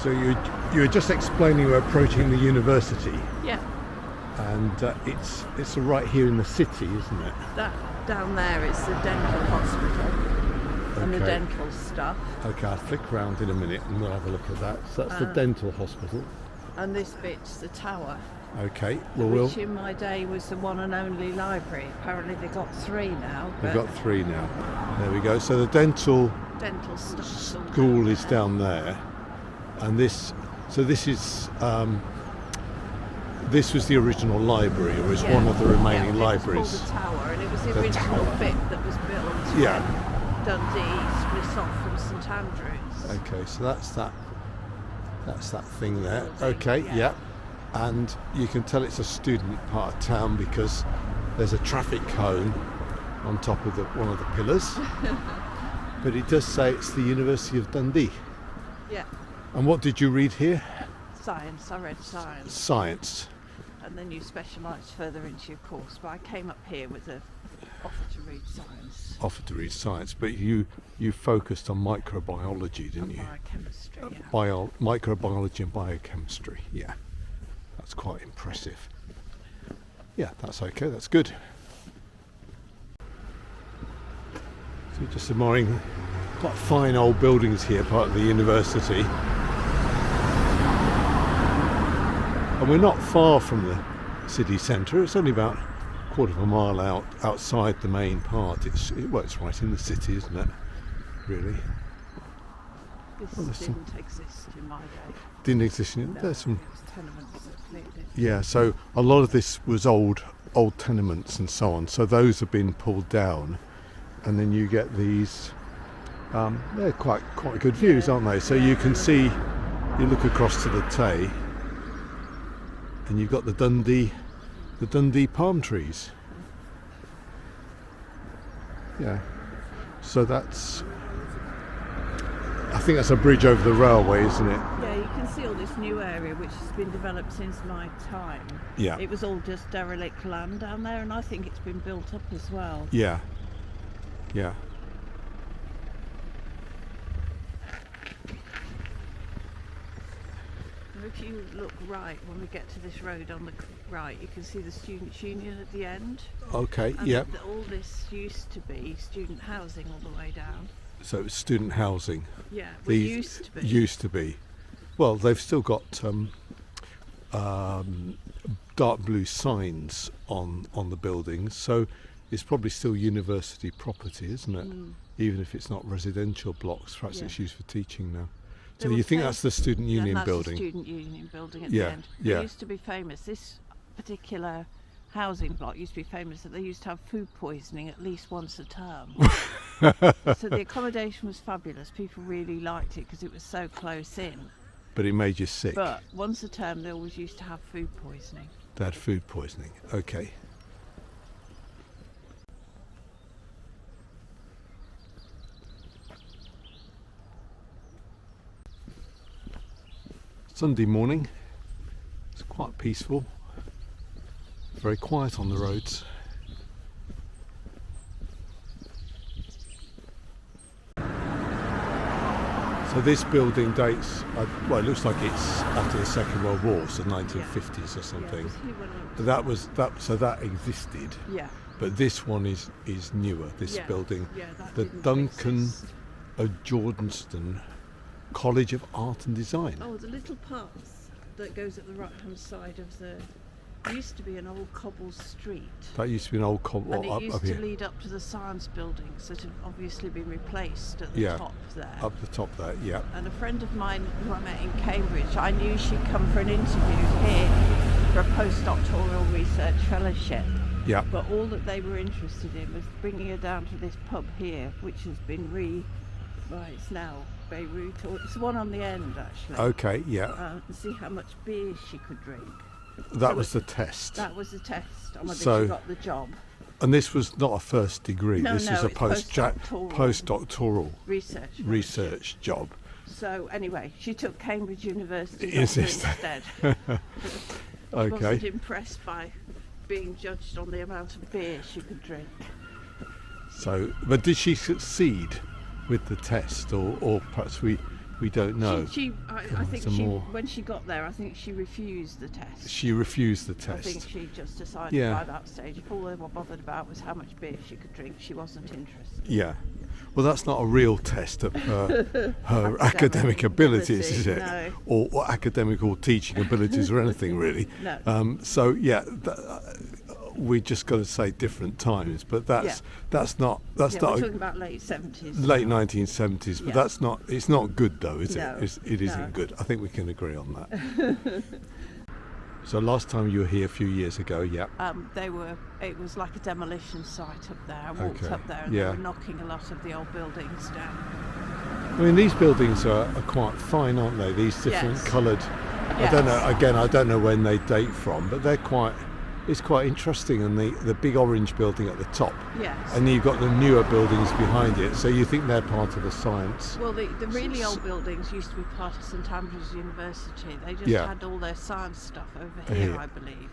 So you were just explaining we're approaching the university, Yeah, and it's right here in the city, isn't it? that down there is the dental hospital and the Okay. dental stuff. Okay, I'll flick round in a minute and we'll have a look at that. So that's the dental hospital. And this bit's the tower, Okay, well we'll. which in my day was the one and only library. Apparently they've got 3 now. We've but got 3 now. There we go. So the dental dental stuff. school is down there, and this is this was the original library, or is one of the remaining libraries. It was called the tower, and it was the original bit that was built Yeah. when Dundee split off from St Andrews. Okay, so that's that thing there. Building, Okay, yeah. yeah. And you can tell it's a student part of town because there's a traffic cone on top of one of the pillars. But it does say it's the University of Dundee. Yeah, And what did you read here? science. I read science. Science. And then you specialise further into your course. But I came up here with a offer to read science. Offered to read science, but you focused on microbiology, didn't you? Biochemistry, yeah. Microbiology and biochemistry. Yeah, that's quite impressive. Yeah, that's okay. That's good. So just admiring quite fine old buildings here, part of the university. And we're not far from the city centre. It's only about a quarter of a mile outside the main part. It's right in the city, isn't it? Really. This didn't exist in my day. Didn't exist. No, There's some. it was tenements that cleared it. Yeah. So a lot of this was old tenements and so on. So those have been pulled down, and then you get these. They're quite good views, aren't they? So you can see. You look across to the Tay, and you've got the Dundee palm trees. Yeah. So I think that's a bridge over the railway, isn't it? Yeah, you can see all this new area which has been developed since my time. Yeah. It was all just derelict land down there, and I think it's been built up as well. Yeah. Yeah. If you look right, when we get to this road on the right, you can see the Students' Union at the end. Okay. And Yeah. all this used to be student housing all the way down. So it's student housing. Yeah, well, used to be. Used to be. Well, they've still got dark blue signs on the buildings, so it's probably still university property, isn't it? Even if it's not residential blocks, perhaps it's used for teaching now. So you think that's the student union building? That's the student union building at Yeah, the end. yeah. It used to be famous. This particular housing block used to be famous that they used to have food poisoning at least once a term. So the accommodation was fabulous. People really liked it because it was so close in. But it made you sick. But once a term, they always used to have food poisoning. They had food poisoning. Okay. Sunday morning. It's quite peaceful. Very quiet on the roads. So this building dates, well, it looks like it's after the Second World War, so 1950s or something. So that existed. Yeah. But this one is newer. This building, the didn't Duncan exist. O'Jordanston College of Art and Design. Oh, the little path that goes at the right-hand side of the... used to be an old cobble street. That used to be an old cobble And it up used to here. lead up to the science buildings that have obviously been replaced at the top there. Up the top there, yeah. And a friend of mine who I met in Cambridge, I knew she'd come for an interview here for a postdoctoral research fellowship. Yeah. But all that they were interested in was bringing her down to this pub here, which has been it's now Beirut, or it's the one on the end actually. Okay, yeah. And see how much beer she could drink. That was the test. That was the test on whether So- she got the job. And this was not a first degree. No, this was a it's postdoctoral research job. So anyway, she took Cambridge University Yes, instead. Okay. Wasn't impressed by being judged on the amount of beer she could drink. So, but did she succeed with the test, or perhaps we We don't know. I think some more. when she got there, I think she refused the test. She refused the I think test. she just decided Yeah. by that stage, if all they were bothered about was how much beer she could drink, she wasn't interested. Yeah. Well, that's not a real test of her academic abilities, is it? No. Or academic or teaching abilities or anything really. No. So yeah, we just got to say different times, but that's not We're talking about late 70s. late 1970s. But Yeah. that's not. It's not good though, is No. it? It isn't No. good. I think we can agree on that. So last time you were here a few years ago, yeah. It was like a demolition site up there. I walked Okay. up there and Yeah. they were knocking a lot of the old buildings down. I mean, these buildings are quite fine, aren't they? These different Yes. coloured. I don't know. Again, I don't know when they date from, but they're quite. It's quite interesting, and the big orange building at the top, Yes. and then you've got the newer buildings behind it. So you think they're part of the science? Well, the really old buildings used to be part of St Andrews University. They just Yeah. had all their science stuff over here, I believe.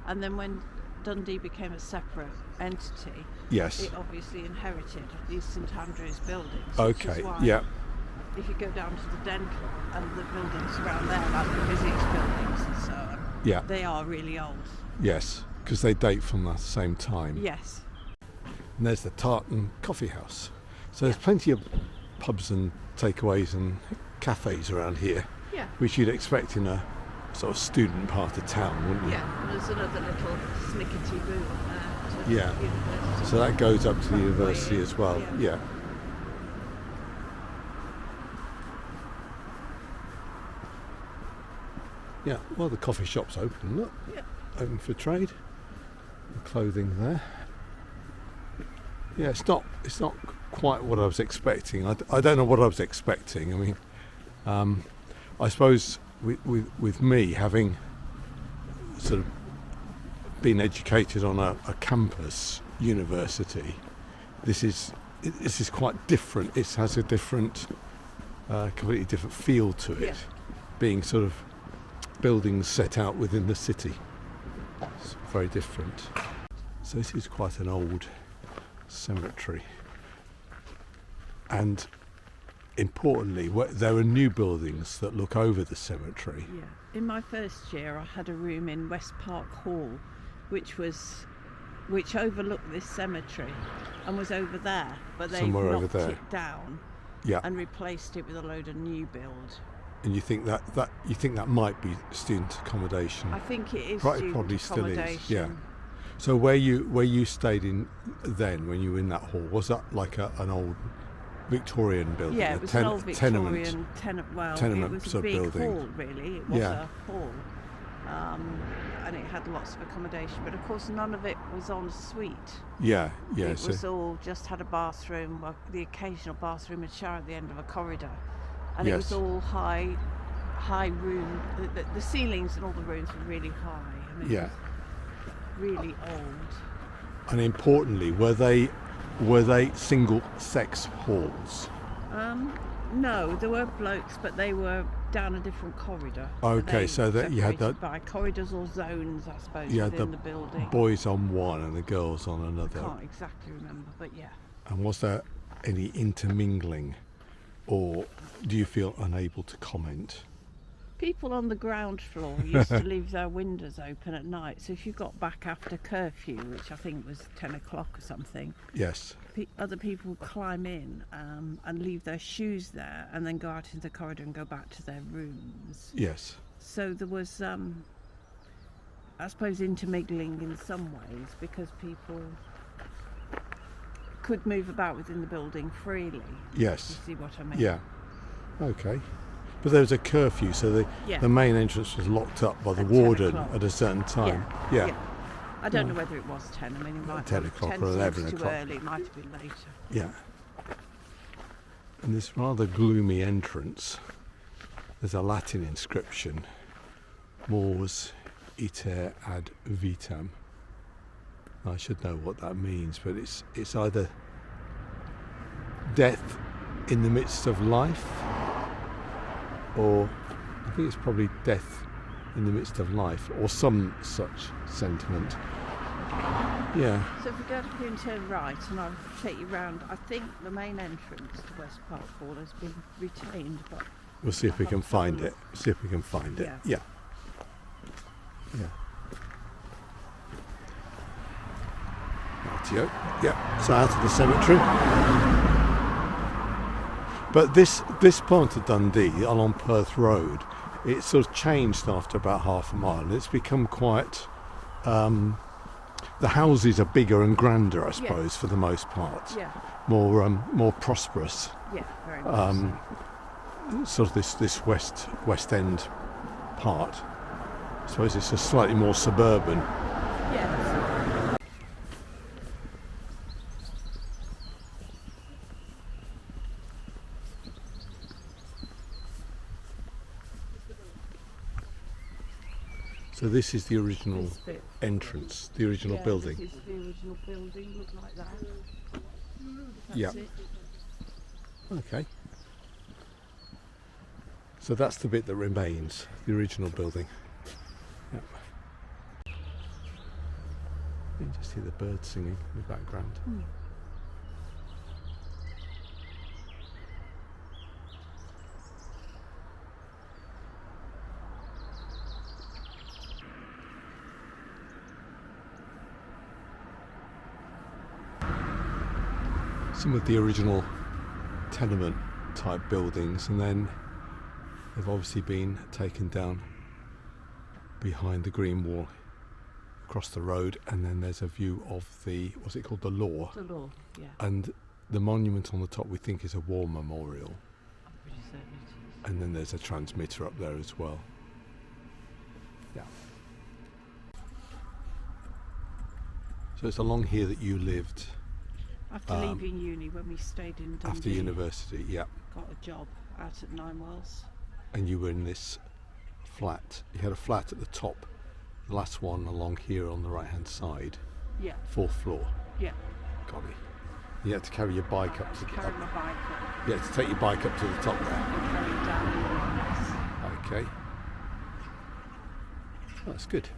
And then when Dundee became a separate entity, Yes. it obviously inherited these St Andrews buildings. Okay. Which is why Yeah. if you go down to the dental and the buildings around there, like the physics buildings and so on, Yeah. they are really old. Yes. Because they date from the same time. Yes. And there's the Tartan Coffee House. So there's plenty of pubs and takeaways and cafes around here, Yeah. which you'd expect in a sort of student part of town, wouldn't you? Yeah. And there's another little snickety boo on there. To Yeah. the university. So that goes up to the university Way, as well. yeah. Yeah. Yeah. Well, the coffee shop's open. Look, Yeah. open for trade. The clothing there. Yeah, it's not quite what I was expecting. I don't know what I was expecting. I mean, I suppose with me having sort of been educated on a campus university, this is quite different. It has a different, completely different feel to it, Yeah. being sort of buildings set out within the city. It's very different. So this is quite an old cemetery, and importantly, there are new buildings that look over the cemetery. Yeah. In my first year, I had a room in West Park Hall, which overlooked this cemetery, and was over there, but they've Somewhere over knocked there. it down Yeah, and replaced it with a load of new build. and you think that might be student accommodation. I think it is Probably student still is, accommodation. yeah. So where you stayed in then, when you were in that hall, was that like an old Victorian building? Yeah, a it was an old Victorian tenement? tenement Tenement it was a sort of big building. hall, really. It was Yeah. a hall. And it had lots of accommodation, but of course none of it was en suite. Yeah. It So was all just had a bathroom, well, the occasional bathroom and shower at the end of a corridor. And it Yes. was all high room. The ceilings in all the rooms were really high. I mean, yeah. it was really old. And importantly, were they single sex halls? No, there were blokes, but they were down a different corridor. Okay, so that you had separated by corridors or zones, I suppose, You had within the the building. boys on one and the girls on I another. can't exactly remember, but yeah. And was there any intermingling, or do you feel unable to comment? People on the ground floor used to leave their windows open at night, so if you got back after curfew, which I think was 10 o'clock or something, Yes. other people would climb in and leave their shoes there and then go out into the corridor and go back to their rooms. Yes. So there was, I suppose, intermingling in some ways, because people could move about within the building freely. Yes. You see what I mean? Yeah. Okay. But there was a curfew, so Yeah. the main entrance was locked up by the At 10 warden o'clock. at a certain time. Yeah. I don't know whether it was 10. I mean, it might 10 be o'clock 10 or seems 11 too o'clock. early. It might have been later. Yeah. And this rather gloomy entrance, there's a Latin inscription, Mors iter ad vitam. I should know what that means, but it's either death in the midst of life, or I think it's probably death in the midst of life, or some such sentiment. Yeah. So if we go up here and turn right, and I'll take you round, I think the main entrance to West Park Hall has been retained, but We'll see if we can find it. See if we can find it. Yeah. Yeah. Rightio. Yeah. So out of the cemetery. But this part of Dundee along Perth Road, it sort of changed after about half a mile. It's become quite. The houses are bigger and grander, I suppose, for the most part. Yeah. More prosperous. Yeah. Very much. Sort of this west end part. I suppose it's a slightly more suburban. Yes. So this is the original This bit. entrance, the original building. This is the original building. Look like that. That's Yeah. it. Okay. So that's the bit that remains, the original building. Yep. You can just hear the birds singing in the background. Some of the original tenement type buildings, and then they've obviously been taken down behind the green wall across the road, and then there's a view of the, what's it called, the law, The law. Yeah. and the monument on the top we think is a war memorial, I'm pretty certain it is. and then there's a transmitter up there as well. Yeah. So it's along here that you lived After leaving uni, when we stayed in Dundee, after university, yeah, got a job out at 9 Wells. and you were in this flat. You had a flat at the top, the last one along here on the right hand side, Yeah. 4th floor. Yeah. Got it. You had to carry your bike up to the Carried top. my bike up You had to take your bike up to the top there. and carried down the rise. Okay. That's good.